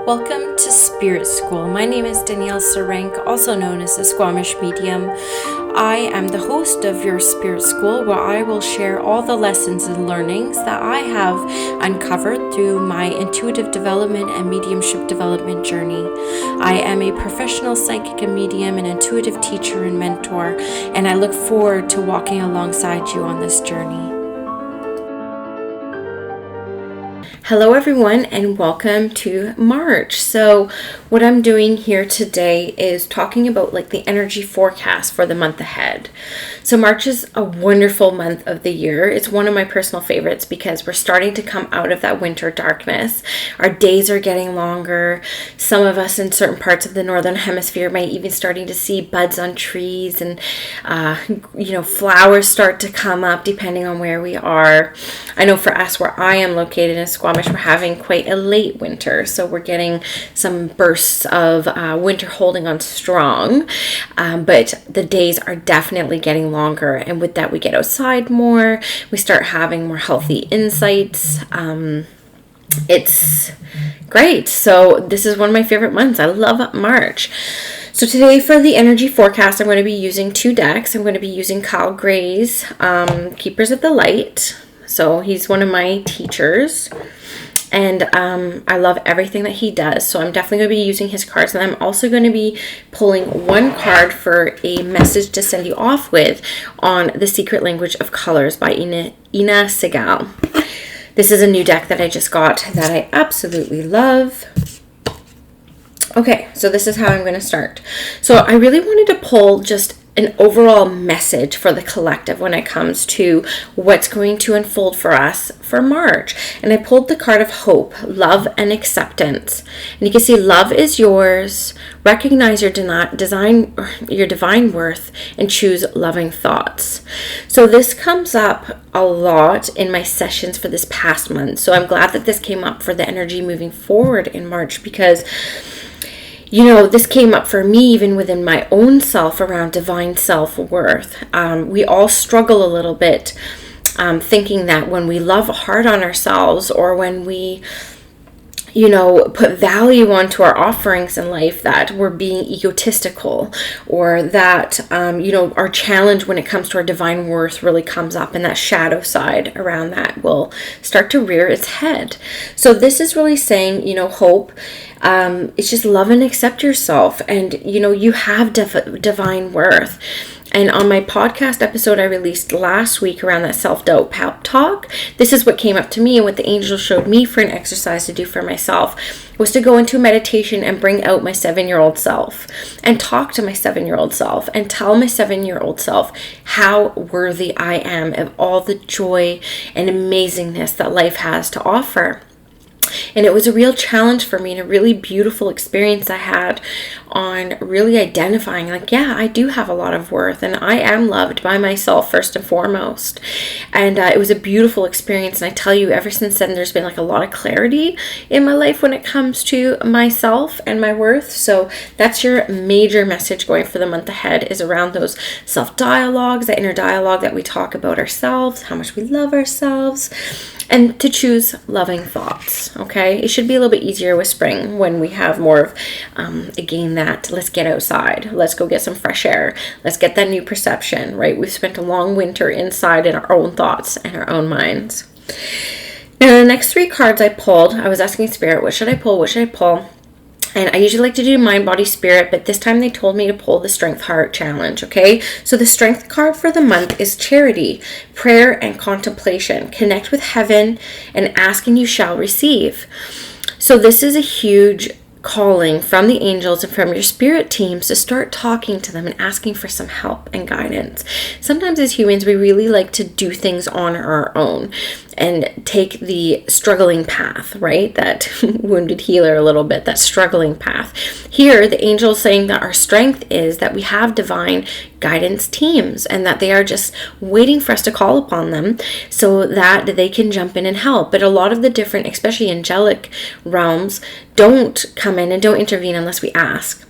Welcome to Spirit School. My name is Danielle Sarank, also known as the Squamish Medium. I am the host of your Spirit School, where I will share all the lessons and learnings that I have uncovered through my intuitive development and mediumship development journey. I am a professional psychic and medium, an intuitive teacher and mentor, and I look forward to walking alongside you on this journey. Hello everyone, and welcome to March. So what I'm doing here today is talking about the energy forecast for the month ahead. So March is a wonderful month of the year. It's one of my personal favorites because we're starting to come out of that winter darkness. Our days are getting longer. Some of us in certain parts of the northern hemisphere might even starting to see buds on trees and flowers start to come up depending on where we are. I know for us, where I am located in Squamish, we're having quite a late winter, so we're getting some bursts of winter holding on strong, but the days are definitely getting longer, and with that we get outside more, we start having more healthy insights. It's great. So this is one of my favorite months. I love March. So today for the energy forecast, I'm going to be using two decks. I'm going to be using Kyle Gray's Keepers of the Light. So he's one of my teachers, and I love everything that he does. So I'm definitely going to be using his cards, and I'm also going to be pulling one card for a message to send you off with on The Secret Language of Colors by Ina Segal. This is a new deck that I just got that I absolutely love. Okay, so this is how I'm going to start. So I really wanted to pull just an overall message for the collective when it comes to what's going to unfold for us for March. And I pulled the card of hope, love, and acceptance. And you can see love is yours. Recognize your divine worth and choose loving thoughts. So this comes up a lot in my sessions for this past month. So I'm glad that this came up for the energy moving forward in March, because this came up for me even within my own self around divine self-worth. We all struggle a little bit thinking that when we love hard on ourselves, or when we put value onto our offerings in life, that we're being egotistical, or that, our challenge when it comes to our divine worth really comes up, and that shadow side around that will start to rear its head. So this is really saying, hope. It's just love and accept yourself, and you have divine worth. And on my podcast episode I released last week around that self-doubt pep talk, this is what came up to me, and what the angel showed me for an exercise to do for myself was to go into a meditation and bring out my 7-year-old self and talk to my 7-year-old self and tell my 7-year-old self how worthy I am of all the joy and amazingness that life has to offer. And it was a real challenge for me, and a really beautiful experience I had on really identifying, I do have a lot of worth, and I am loved by myself first and foremost. And it was a beautiful experience. And I tell you, ever since then, there's been a lot of clarity in my life when it comes to myself and my worth. So that's your major message going for the month ahead, is around those self-dialogues, that inner dialogue that we talk about ourselves, how much we love ourselves, and to choose loving thoughts. Okay, it should be a little bit easier with spring when we have more of again that let's get outside, let's go get some fresh air, let's get that new perception, right? We've spent a long winter inside in our own thoughts and our own minds. Now the next 3 cards I pulled, I was asking Spirit, what should I pull? And I usually like to do mind, body, spirit, but this time they told me to pull the Strength Heart Challenge, okay? So the Strength card for the month is charity, prayer, and contemplation. Connect with heaven, and ask and you shall receive. So this is a huge calling from the angels and from your spirit teams to start talking to them and asking for some help and guidance. Sometimes as humans, we really like to do things on our own and take the struggling path, right? That wounded healer a little bit, that struggling path. Here, the angel's saying that our strength is that we have divine guidance teams, and that they are just waiting for us to call upon them so that they can jump in and help. But a lot of the different, especially angelic realms, don't come in and don't intervene unless we ask.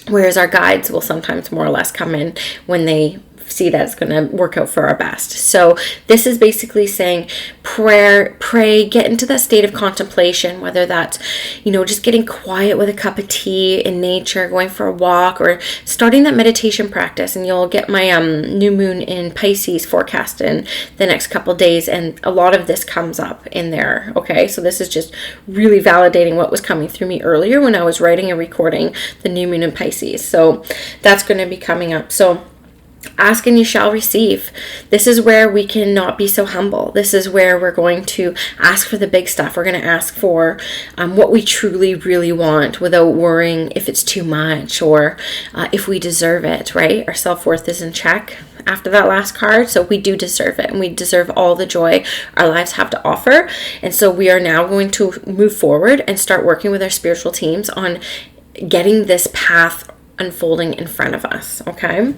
Whereas our guides will sometimes more or less come in when they see that it's going to work out for our best. So this is basically saying pray, get into that state of contemplation, whether that's, just getting quiet with a cup of tea in nature, going for a walk, or starting that meditation practice. And you'll get my new moon in Pisces forecast in the next couple days, and a lot of this comes up in there. Okay, so this is just really validating what was coming through me earlier when I was writing and recording the new moon in Pisces. So that's going to be coming up. So ask and you shall receive. This is where we cannot be so humble. This is where we're going to ask for the big stuff. We're going to ask for what we truly, really want without worrying if it's too much or if we deserve it, right? Our self-worth is in check after that last card. So we do deserve it, and we deserve all the joy our lives have to offer. And so we are now going to move forward and start working with our spiritual teams on getting this path unfolding in front of us. Okay.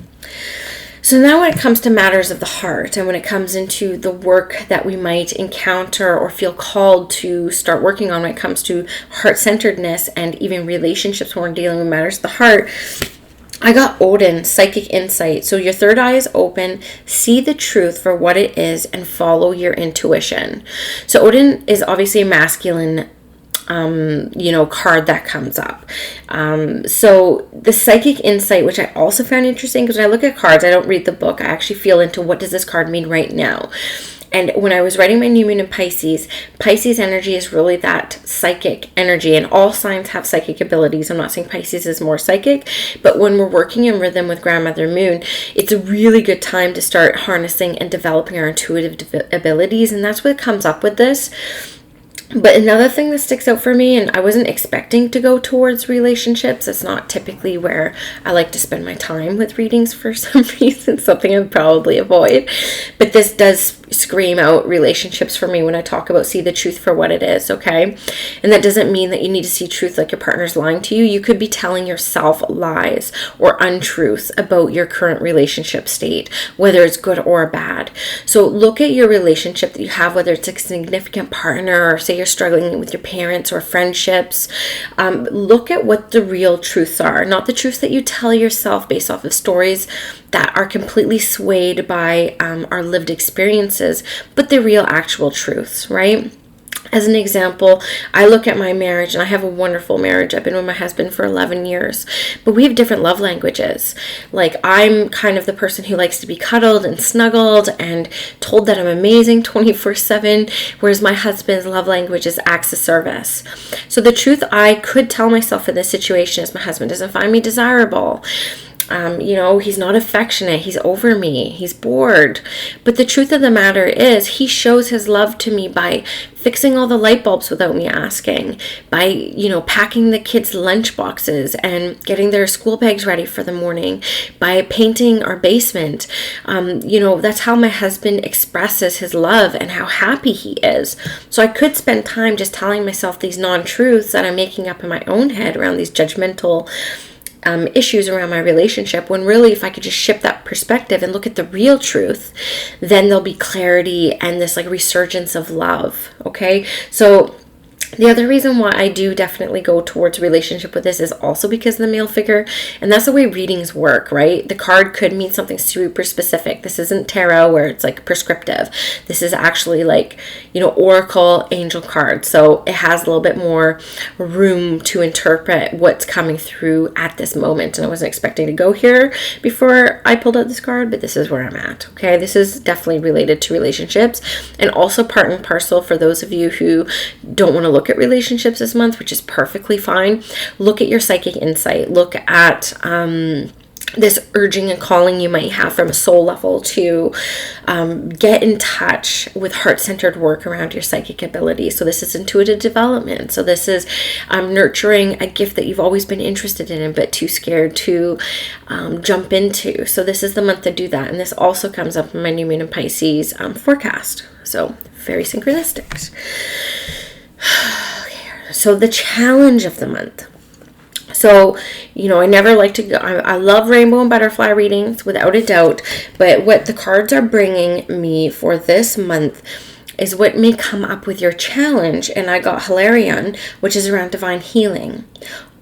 So now when it comes to matters of the heart, and when it comes into the work that we might encounter or feel called to start working on when it comes to heart-centeredness and even relationships when we're dealing with matters of the heart, I got Odin, Psychic Insight. So your third eye is open, see the truth for what it is, and follow your intuition. So Odin is obviously a masculine card that comes up. So the Psychic Insight, which I also found interesting, because when I look at cards, I don't read the book. I actually feel into what does this card mean right now. And when I was writing my new moon in Pisces energy is really that psychic energy, and all signs have psychic abilities. I'm not saying Pisces is more psychic, but when we're working in rhythm with Grandmother Moon, it's a really good time to start harnessing and developing our intuitive abilities, and that's what comes up with this. But another thing that sticks out for me, and I wasn't expecting to go towards relationships. It's not typically where I like to spend my time with readings for some reason, something I'd probably avoid. But this does scream out relationships for me when I talk about see the truth for what it is, okay? And that doesn't mean that you need to see truth like your partner's lying to you. You could be telling yourself lies or untruths about your current relationship state, whether it's good or bad. So look at your relationship that you have, whether it's a significant partner, or say you're struggling with your parents or friendships. Look at what the real truths are, not the truths that you tell yourself based off of stories that are completely swayed by our lived experiences, but the real actual truths, right? As an example, I look at my marriage, and I have a wonderful marriage. I've been with my husband for 11 years, but we have different love languages. Like, I'm kind of the person who likes to be cuddled and snuggled and told that I'm amazing 24/7, whereas my husband's love language is acts of service. So the truth I could tell myself in this situation is my husband doesn't find me desirable. He's not affectionate. He's over me. He's bored. But the truth of the matter is he shows his love to me by fixing all the light bulbs without me asking, by, packing the kids' lunch boxes and getting their school bags ready for the morning, by painting our basement. That's how my husband expresses his love and how happy he is. So I could spend time just telling myself these non-truths that I'm making up in my own head around these judgmental issues around my relationship, when really if I could just shift that perspective and look at the real truth, then there'll be clarity and this like resurgence of love. Okay, so the other reason why I do definitely go towards relationship with this is also because of the male figure, and that's the way readings work, right? The card could mean something super specific. This isn't tarot where it's like prescriptive. This is actually like, oracle angel card. So it has a little bit more room to interpret what's coming through at this moment. And I wasn't expecting to go here before I pulled out this card, but this is where I'm at. Okay, this is definitely related to relationships, and also part and parcel for those of you who don't want to look at relationships this month, which is perfectly fine. Look at your psychic insight. Look at this urging and calling you might have from a soul level to get in touch with heart-centered work around your psychic ability. So this is intuitive development. So this is nurturing a gift that you've always been interested in but too scared to jump into. So this is the month to do that. And this also comes up in my new moon in Pisces forecast. So very synchronistic. So the challenge of the month. So, I never like to go, I love rainbow and butterfly readings without a doubt, but what the cards are bringing me for this month is what may come up with your challenge. And I got Hilarion, which is around divine healing.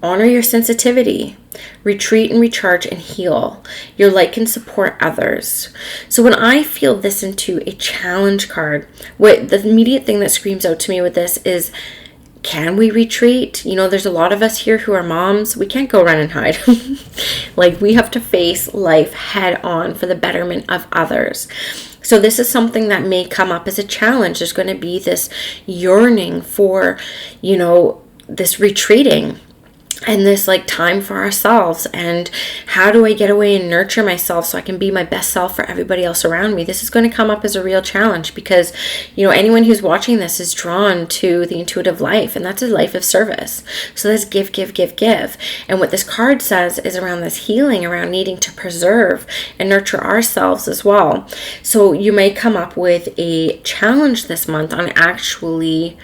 Honor your sensitivity. Retreat and recharge and heal. Your light can support others. So when I feel this into a challenge card, what the immediate thing that screams out to me with this is, can we retreat? You know, there's a lot of us here who are moms. We can't go run and hide. Like, we have to face life head on for the betterment of others. So this is something that may come up as a challenge. There's going to be this yearning for, you know, this retreating and this like time for ourselves, and how do I get away and nurture myself so I can be my best self for everybody else around me. This is going to come up as a real challenge because, you know, anyone who's watching this is drawn to the intuitive life, and that's a life of service. So let's give. And what this card says is around this healing, around needing to preserve and nurture ourselves as well. So you may come up with a challenge this month on actually,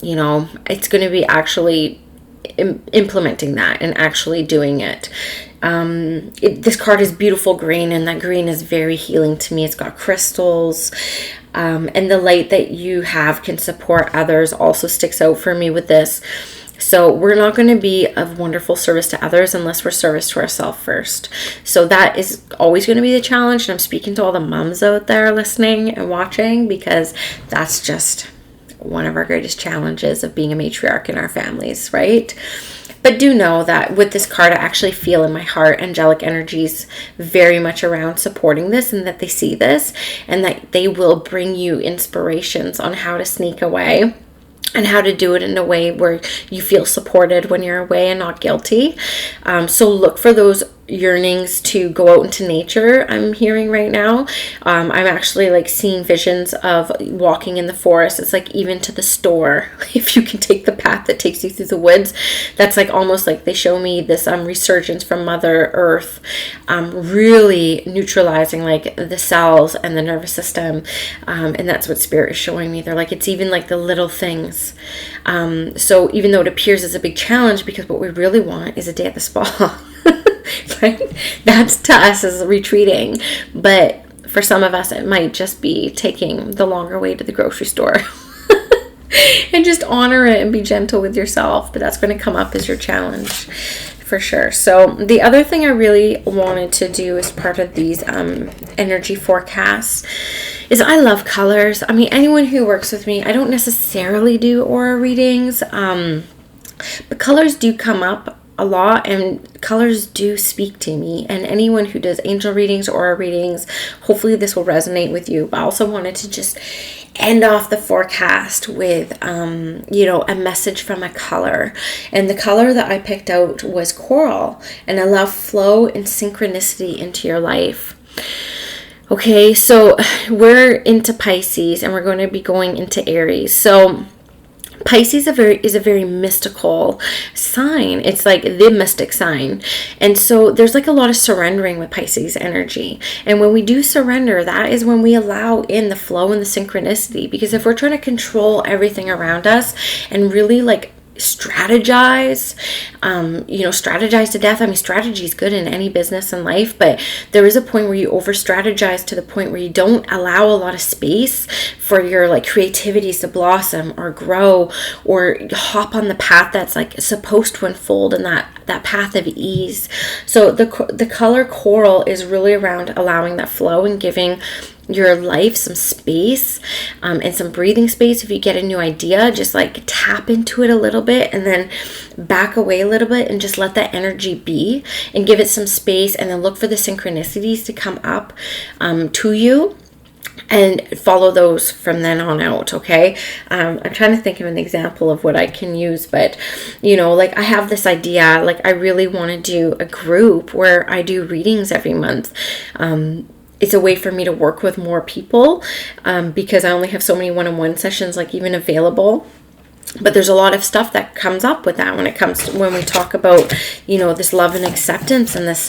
you know, it's going to be actually implementing that and actually doing it. This card is beautiful green, and that green is very healing to me. It's got crystals, and the light that you have can support others also sticks out for me with this. So we're not going to be of wonderful service to others unless we're service to ourselves first. So that is always going to be the challenge. And I'm speaking to all the moms out there listening and watching, because that's just one of our greatest challenges of being a matriarch in our families, right? But do know that with this card, I actually feel in my heart angelic energies very much around supporting this, and that they see this, and that they will bring you inspirations on how to sneak away and how to do it in a way where you feel supported when you're away and not guilty. So look for those yearnings to go out into nature. I'm hearing right now. I'm actually like seeing visions of walking in the forest. It's like even to the store, if you can take the path that takes you through the woods. That's like almost like they show me this resurgence from Mother Earth, really neutralizing like the cells and the nervous system, and that's what Spirit is showing me. They're like, it's even like the little things. So even though it appears as a big challenge, because what we really want is a day at the spa. Right? That's to us as retreating, but for some of us it might just be taking the longer way to the grocery store. And just honor it and be gentle with yourself. But that's going to come up as your challenge for sure. So the other thing I really wanted to do as part of these energy forecasts is I love colors. I mean, anyone who works with me, I don't necessarily do aura readings, but colors do come up a lot, and colors do speak to me. And anyone who does angel readings or aura readings, hopefully this will resonate with you. But I also wanted to just end off the forecast with you know, a message from a color. And the color that I picked out was coral, and allow flow and synchronicity into your life. Okay, so we're into Pisces, and we're going to be going into Aries. So Pisces is a very mystical sign. It's like the mystic sign. And so there's like a lot of surrendering with Pisces energy. And when we do surrender, that is when we allow in the flow and the synchronicity. Because if we're trying to control everything around us and really like strategize, you know, strategize to death. I mean, strategy is good in any business and life, but there is a point where you over strategize to the point where you don't allow a lot of space for your like creativities to blossom or grow or hop on the path that's like supposed to unfold in that path of ease. So the color coral is really around allowing that flow and giving your life some space and some breathing space. If you get a new idea, just like tap into it a little bit and then back away a little bit and just let that energy be and give it some space, and then look for the synchronicities to come up to you and follow those from then on out. Okay, I'm trying to think of an example of what I can use, but you know, like I have this idea, like I really want to do a group where I do readings every month. It's a way for me to work with more people because I only have so many one-on-one sessions like even available. But there's a lot of stuff that comes up with that when we talk about, you know, this love and acceptance and this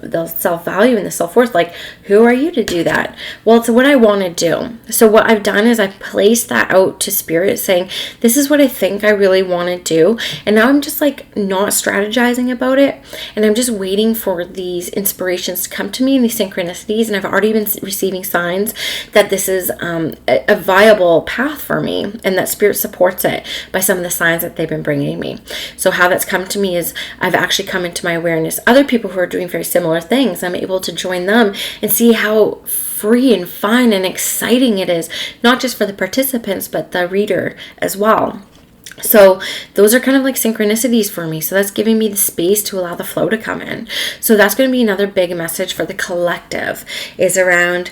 the self-value and the self-worth. Like, who are you to do that? Well, it's what I want to do. So what I've done is I've placed that out to spirit, saying, this is what I think I really want to do. And now I'm just like not strategizing about it. And I'm just waiting for these inspirations to come to me and these synchronicities. And I've already been receiving signs that this is a viable path for me, and that spirit supports it by some of the signs that they've been bringing me. So how that's come to me is I've actually come into my awareness other people who are doing very similar things. I'm able to join them and see how free and fun and exciting it is, not just for the participants, but the reader as well. So those are kind of like synchronicities for me. So that's giving me the space to allow the flow to come in. So that's going to be another big message for the collective, is around,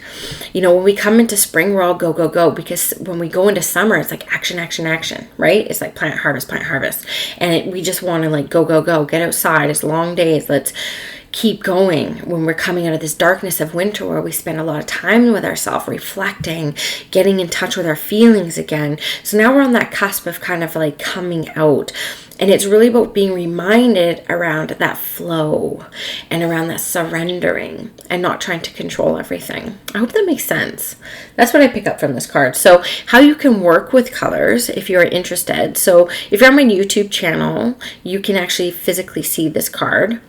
when we come into spring, we're all go, go, go. Because when we go into summer, it's like action, action, action, right? It's like plant, harvest. And we just want to like go, go, go, get outside. It's long days. Let's keep going when we're coming out of this darkness of winter, where we spend a lot of time with ourselves, reflecting, getting in touch with our feelings again. So now we're on that cusp of kind of like coming out. And it's really about being reminded around that flow and around that surrendering and not trying to control everything. I hope that makes sense. That's what I pick up from this card. So how you can work with colors if you're interested. So if you're on my YouTube channel, you can actually physically see this card.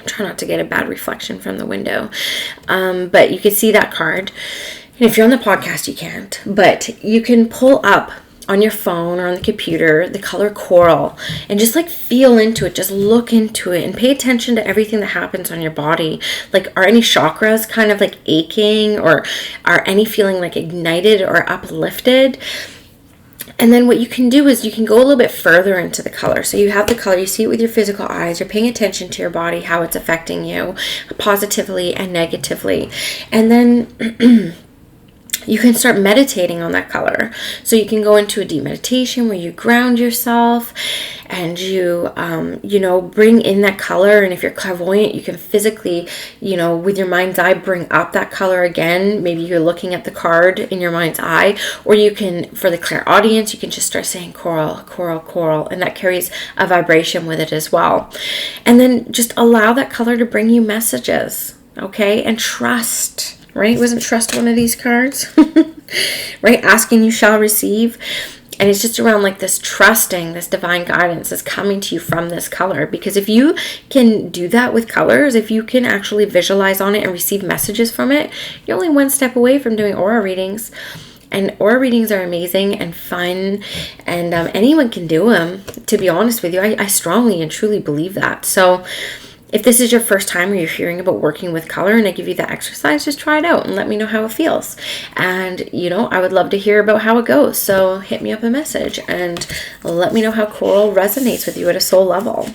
Try not to get a bad reflection from the window. But you can see that card. And if you're on the podcast, you can't. But you can pull up on your phone or on the computer the color coral and just like feel into it. Just look into it and pay attention to everything that happens on your body. Like, are any chakras kind of like aching, or are any feeling like ignited or uplifted? And then what you can do is you can go a little bit further into the color. So you have the color, you see it with your physical eyes, you're paying attention to your body, how it's affecting you positively and negatively. And then you can start meditating on that color. So you can go into a deep meditation where you ground yourself and you, bring in that color. And if you're clairvoyant, you can physically, with your mind's eye, bring up that color again. Maybe you're looking at the card in your mind's eye, or you can, for the clairaudience, you can just start saying coral, coral, coral, and that carries a vibration with it as well. And then just allow that color to bring you messages, okay? And trust. Right? Wasn't trust one of these cards? Right? Asking, you shall receive. And it's just around like this trusting, this divine guidance is coming to you from this color. Because if you can do that with colors, if you can actually visualize on it and receive messages from it, you're only one step away from doing aura readings. And aura readings are amazing and fun, and anyone can do them, to be honest with you. I strongly and truly believe that. So if this is your first time or you're hearing about working with color and I give you that exercise, just try it out and let me know how it feels. And, I would love to hear about how it goes. So hit me up a message and let me know how coral resonates with you at a soul level.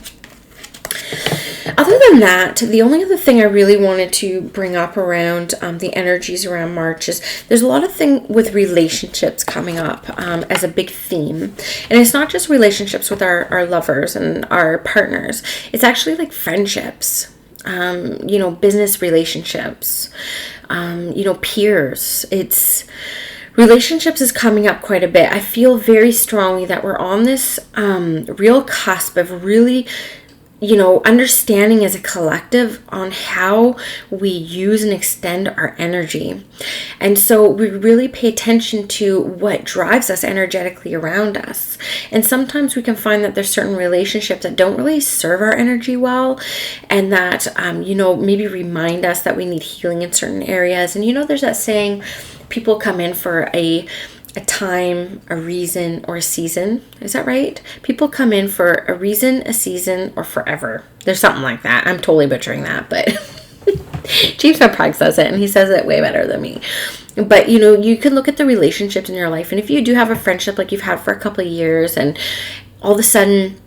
Other than that, the only other thing I really wanted to bring up around the energies around March is there's a lot of things with relationships coming up as a big theme. And it's not just relationships with our lovers and our partners. It's actually like friendships, business relationships, peers. Relationships is coming up quite a bit. I feel very strongly that we're on this real cusp of really understanding as a collective on how we use and extend our energy. And so we really pay attention to what drives us energetically around us. And sometimes we can find that there's certain relationships that don't really serve our energy well, and that, maybe remind us that we need healing in certain areas. And there's that saying, people come in for a time, a reason, or a season. Is that right? People come in for a reason, a season, or forever. There's something like that. I'm totally butchering that, but James Van Prague says it, and he says it way better than me. But, you can look at the relationships in your life, and if you do have a friendship like you've had for a couple of years, and all of a sudden,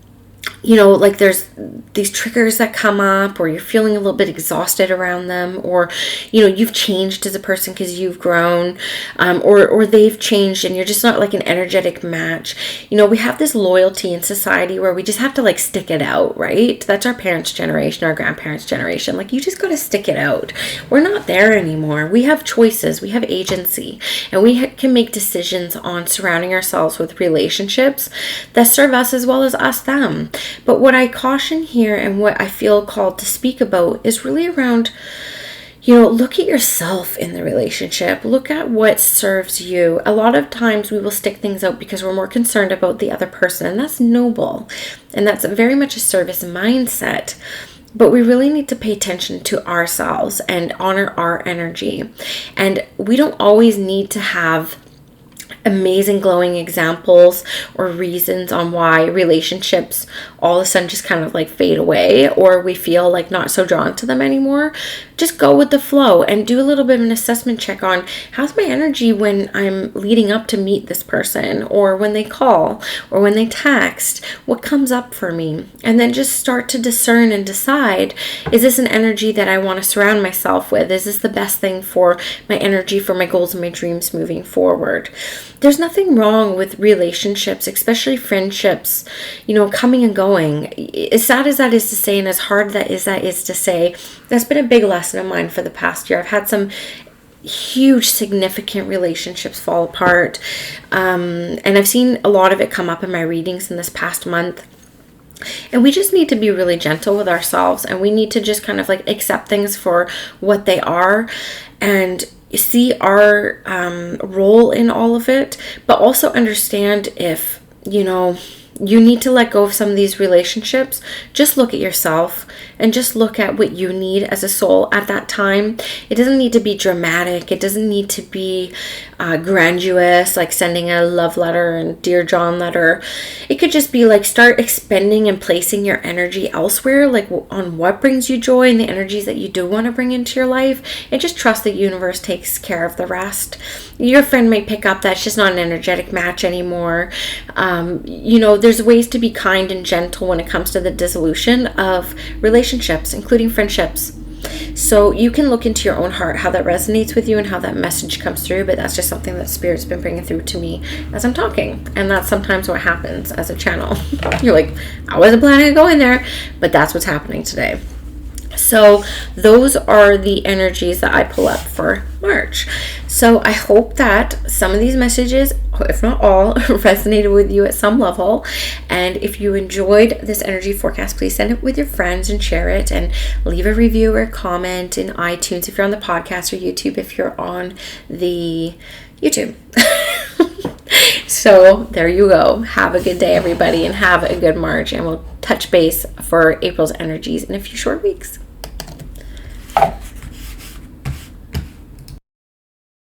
like there's these triggers that come up, or you're feeling a little bit exhausted around them, or, you've changed as a person because you've grown, or they've changed and you're just not like an energetic match. We have this loyalty in society where we just have to like stick it out, right? That's our parents' generation, our grandparents' generation. Like, you just got to stick it out. We're not there anymore. We have choices, we have agency, and we can make decisions on surrounding ourselves with relationships that serve us as well as us them. But what I caution here and what I feel called to speak about is really around, look at yourself in the relationship. Look at what serves you. A lot of times we will stick things out because we're more concerned about the other person, and that's noble. And that's very much a service mindset. But we really need to pay attention to ourselves and honor our energy. And we don't always need to have amazing glowing examples or reasons on why relationships all of a sudden just kind of like fade away, or we feel like not so drawn to them anymore. Just go with the flow and do a little bit of an assessment check on how's my energy when I'm leading up to meet this person, or when they call, or when they text. What comes up for me? And then just start to discern and decide, is this an energy that I want to surround myself with? Is this the best thing for my energy, for my goals and my dreams moving forward? There's nothing wrong with relationships, especially friendships, coming and going. As sad as that is to say, and as hard that is to say, that's been a big lesson of mine for the past year. I've had some huge, significant relationships fall apart. And I've seen a lot of it come up in my readings in this past month. And we just need to be really gentle with ourselves, and we need to just kind of like accept things for what they are and see our role in all of it, but also understand if, you need to let go of some of these relationships. Just look at yourself and just look at what you need as a soul at that time. It doesn't need to be dramatic. It doesn't need to be grandiose, like sending a love letter and Dear John letter. It could just be like start expending and placing your energy elsewhere, like on what brings you joy and the energies that you do want to bring into your life, and just trust the universe takes care of the rest. Your friend may pick up that's just not an energetic match anymore. There's ways to be kind and gentle when it comes to the dissolution of relationships, including friendships. So you can look into your own heart, how that resonates with you and how that message comes through, but that's just something that Spirit's been bringing through to me as I'm talking. And that's sometimes what happens as a channel. You're like, I wasn't planning on going there, but that's what's happening today. So those are the energies that I pull up for March. So I hope that some of these messages, if not all, resonated with you at some level. And if you enjoyed this energy forecast, please send it with your friends and share it, and leave a review or comment in iTunes if you're on the podcast, or YouTube if you're on the YouTube. So there you go. Have a good day, everybody, and have a good March. And we'll touch base for April's energies in a few short weeks.